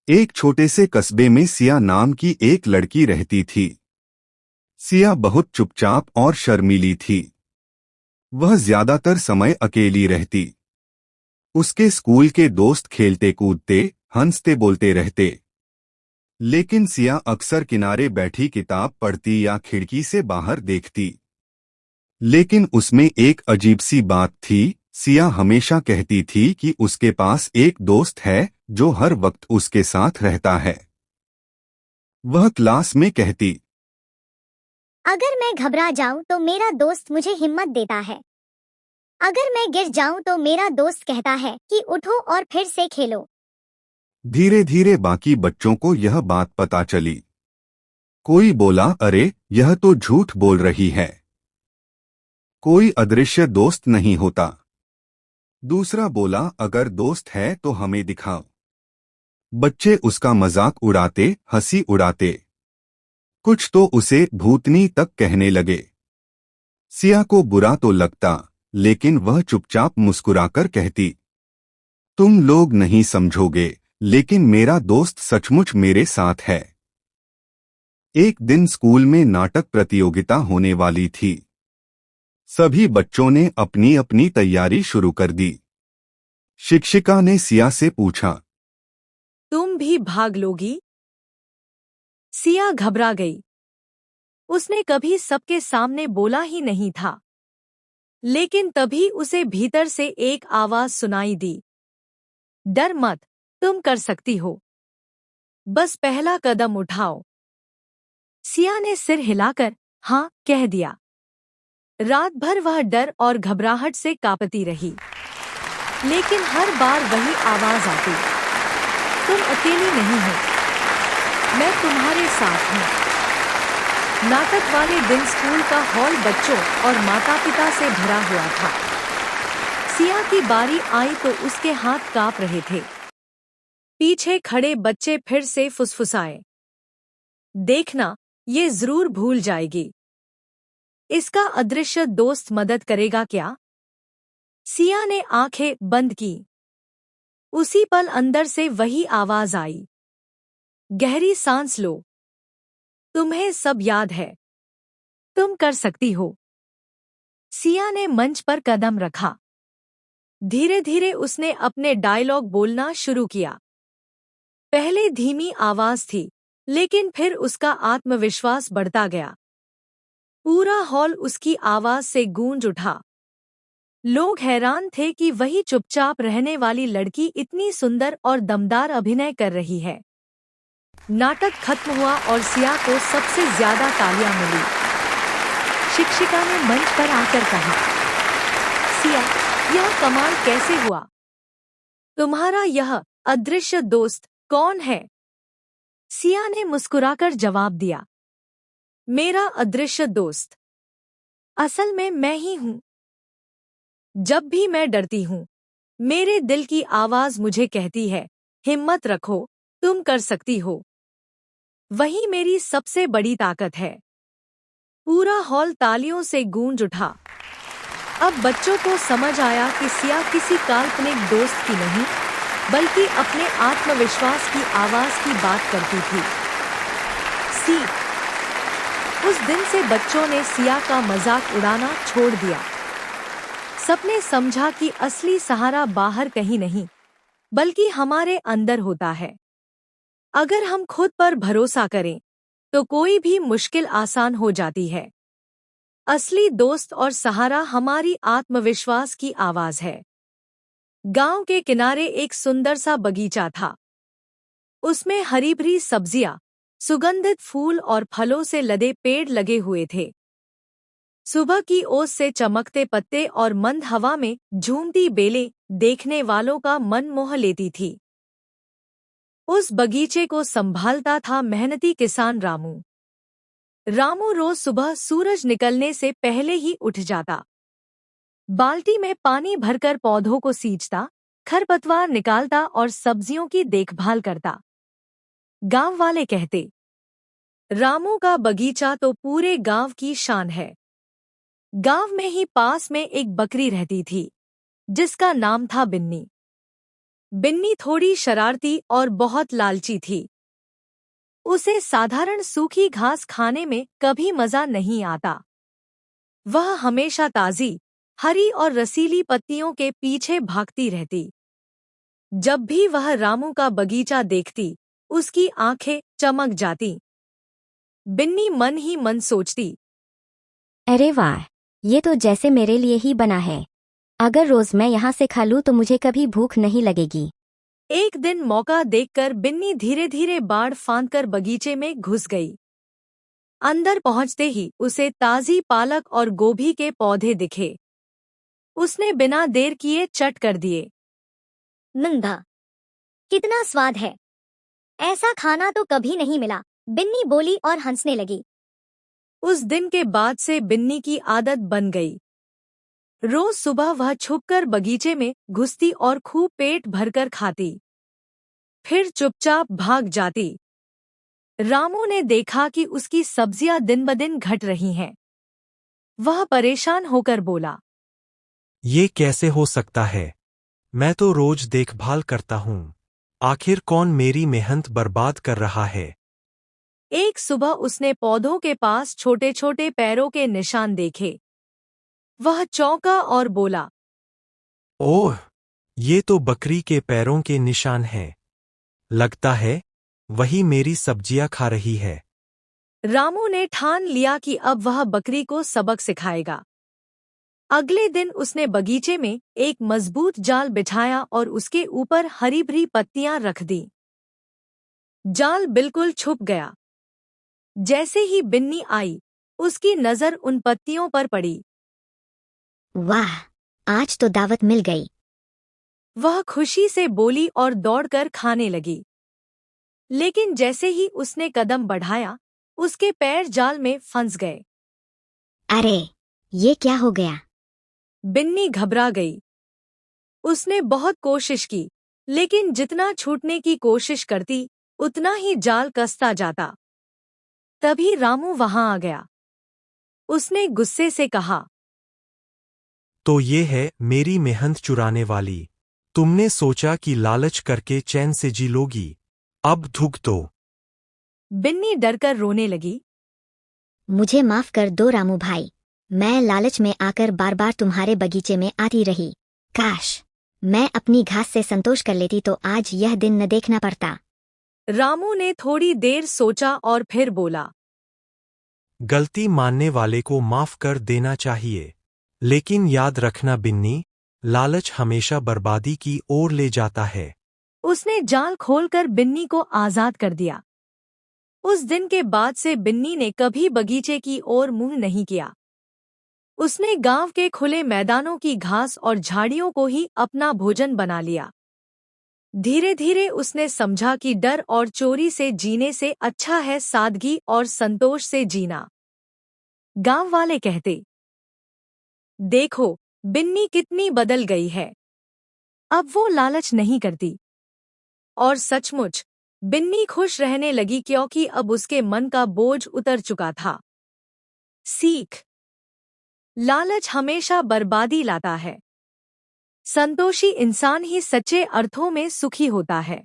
एक छोटे से कस्बे में सिया नाम की एक लड़की रहती थी। सिया बहुत चुपचाप और शर्मीली थी। वह ज्यादातर समय अकेली रहती। उसके स्कूल के दोस्त खेलते कूदते, हंसते बोलते रहते। लेकिन सिया अक्सर किनारे बैठी किताब पढ़ती या खिड़की से बाहर देखती। लेकिन उसमें एक अजीब सी बात थी। सिया हमेशा कहती थी कि उसके पास एक दोस्त है जो हर वक्त उसके साथ रहता है। वह क्लास में कहती, अगर मैं घबरा जाऊं तो मेरा दोस्त मुझे हिम्मत देता है। अगर मैं गिर जाऊं तो मेरा दोस्त कहता है कि उठो और फिर से खेलो। धीरे धीरे बाकी बच्चों को यह बात पता चली। कोई बोला, अरे यह तो झूठ बोल रही है, कोई अदृश्य दोस्त नहीं होता। दूसरा बोला, अगर दोस्त है तो हमें दिखाओ। बच्चे उसका मजाक उड़ाते, हंसी उड़ाते। कुछ तो उसे भूतनी तक कहने लगे। सिया को बुरा तो लगता, लेकिन वह चुपचाप मुस्कुराकर कहती, तुम लोग नहीं समझोगे, लेकिन मेरा दोस्त सचमुच मेरे साथ है। एक दिन स्कूल में नाटक प्रतियोगिता होने वाली थी। सभी बच्चों ने अपनी अपनी तैयारी शुरू कर दी। शिक्षिका ने सिया से पूछा, तुम भी भाग लोगी? सिया घबरा गई। उसने कभी सबके सामने बोला ही नहीं था। लेकिन तभी उसे भीतर से एक आवाज सुनाई दी, डर मत, तुम कर सकती हो। बस पहला कदम उठाओ। सिया ने सिर हिलाकर हाँ कह दिया। रात भर वह डर और घबराहट से कांपती रही। लेकिन हर बार वही आवाज आती, तुम अकेली नहीं हो, मैं तुम्हारे साथ हूँ। नाटक वाले दिन स्कूल का हॉल बच्चों और माता-पिता से भरा हुआ था। सिया की बारी आई तो उसके हाथ कांप रहे थे। पीछे खड़े बच्चे फिर से फुसफुसाए, देखना, ये जरूर भूल जाएगी। इसका अदृश्य दोस्त मदद करेगा क्या? सिया ने आंखें बंद की। उसी पल अंदर से वही आवाज आई, गहरी सांस लो, तुम्हें सब याद है, तुम कर सकती हो। सिया ने मंच पर कदम रखा। धीरे धीरे उसने अपने डायलॉग बोलना शुरू किया। पहले धीमी आवाज थी, लेकिन फिर उसका आत्मविश्वास बढ़ता गया। पूरा हॉल उसकी आवाज से गूंज उठा। लोग हैरान थे कि वही चुपचाप रहने वाली लड़की इतनी सुंदर और दमदार अभिनय कर रही है। नाटक खत्म हुआ और सिया को सबसे ज्यादा तालियां मिली। शिक्षिका ने मंच पर आकर कहा, सिया, यह कमाल कैसे हुआ? तुम्हारा यह अदृश्य दोस्त कौन है? सिया ने मुस्कुराकर जवाब दिया, मेरा अदृश्य दोस्त असल में मैं ही हूँ। जब भी मैं डरती हूँ, मेरे दिल की आवाज मुझे कहती है, हिम्मत रखो, तुम कर सकती हो। वही मेरी सबसे बड़ी ताकत है। पूरा हॉल तालियों से गूंज उठा। अब बच्चों को समझ आया कि सिया किसी काल्पनिक दोस्त की नहीं, बल्कि अपने आत्मविश्वास की आवाज की बात करती थी। उस दिन से बच्चों ने सिया का मजाक उड़ाना छोड़ दिया। सबने समझा कि असली सहारा बाहर कहीं नहीं, बल्कि हमारे अंदर होता है। अगर हम खुद पर भरोसा करें, तो कोई भी मुश्किल आसान हो जाती है। असली दोस्त और सहारा हमारी आत्मविश्वास की आवाज है। गांव के किनारे एक सुंदर सा बगीचा था। उसमें हरी भरी सब्जियां, सुगंधित फूल और फलों से लदे पेड़ लगे हुए थे। सुबह की ओस से चमकते पत्ते और मंद हवा में झूमती बेलें देखने वालों का मन मोह लेती थी। उस बगीचे को संभालता था मेहनती किसान रामू। रामू रोज सुबह सूरज निकलने से पहले ही उठ जाता। बाल्टी में पानी भरकर पौधों को सींचता, खरपतवार निकालता और सब्जियों की देखभाल करता। गांव वाले कहते, रामू का बगीचा तो पूरे गांव की शान है। गांव में ही पास में एक बकरी रहती थी, जिसका नाम था बिन्नी। बिन्नी थोड़ी शरारती और बहुत लालची थी। उसे साधारण सूखी घास खाने में कभी मजा नहीं आता। वह हमेशा ताजी, हरी और रसीली पत्तियों के पीछे भागती रहती। जब भी वह रामू का बगीचा देखती, उसकी आंखें चमक जाती। बिन्नी मन ही मन सोचती, अरे वाह, ये तो जैसे मेरे लिए ही बना है। अगर रोज मैं यहाँ से खा लूँ तो मुझे कभी भूख नहीं लगेगी। एक दिन मौका देखकर बिन्नी धीरे धीरे बाड़ फांदकर बगीचे में घुस गई। अंदर पहुंचते ही उसे ताजी पालक और गोभी के पौधे दिखे। उसने बिना देर किए चट कर दिए। मंदा, कितना स्वाद है। ऐसा खाना तो कभी नहीं मिला, बिन्नी बोली और हंसने लगी। उस दिन के बाद से बिन्नी की आदत बन गई। रोज सुबह वह छुपकर बगीचे में घुसती और खूब पेट भरकर खाती, फिर चुपचाप भाग जाती। रामू ने देखा कि उसकी सब्जियां दिन ब दिन घट रही हैं। वह परेशान होकर बोला, ये कैसे हो सकता है? मैं तो रोज देखभाल करता हूँ। आखिर कौन मेरी मेहनत बर्बाद कर रहा है? एक सुबह उसने पौधों के पास छोटे छोटे पैरों के निशान देखे। वह चौंका और बोला, ओह, ये तो बकरी के पैरों के निशान हैं। लगता है वही मेरी सब्जियां खा रही है। रामू ने ठान लिया कि अब वह बकरी को सबक सिखाएगा। अगले दिन उसने बगीचे में एक मजबूत जाल बिछाया और उसके ऊपर हरी भरी पत्तियां रख दी। जाल बिल्कुल छुप गया। जैसे ही बिन्नी आई, उसकी नजर उन पत्तियों पर पड़ी। वाह, आज तो दावत मिल गई। वह खुशी से बोली और दौड़कर खाने लगी। लेकिन जैसे ही उसने कदम बढ़ाया, उसके पैर जाल में फंस गए। अरे, ये क्या हो गया? बिन्नी घबरा गई। उसने बहुत कोशिश की, लेकिन जितना छूटने की कोशिश करती, उतना ही जाल कसता जाता। तभी रामू वहां आ गया। उसने गुस्से से कहा, तो ये है मेरी मेहनत चुराने वाली। तुमने सोचा कि लालच करके चैन से जी लोगी। अब भुगतो। बिन्नी डरकर रोने लगी। मुझे माफ कर दो रामू भाई। मैं लालच में आकर बार बार तुम्हारे बगीचे में आती रही। काश मैं अपनी घास से संतोष कर लेती तो आज यह दिन न देखना पड़ता। रामू ने थोड़ी देर सोचा और फिर बोला, गलती मानने वाले को माफ कर देना चाहिए। लेकिन याद रखना बिन्नी, लालच हमेशा बर्बादी की ओर ले जाता है। उसने जाल खोलकर बिन्नी को आजाद कर दिया। उस दिन के बाद से बिन्नी ने कभी बगीचे की ओर मुंह नहीं किया। उसने गांव के खुले मैदानों की घास और झाड़ियों को ही अपना भोजन बना लिया। धीरे धीरे उसने समझा कि डर और चोरी से जीने से अच्छा है सादगी और संतोष से जीना। गांव वाले कहते, देखो बिन्नी कितनी बदल गई है। अब वो लालच नहीं करती। और सचमुच बिन्नी खुश रहने लगी क्योंकि अब उसके मन का बोझ उतर चुका था। सीख: लालच हमेशा बर्बादी लाता है। संतोषी इंसान ही सच्चे अर्थों में सुखी होता है।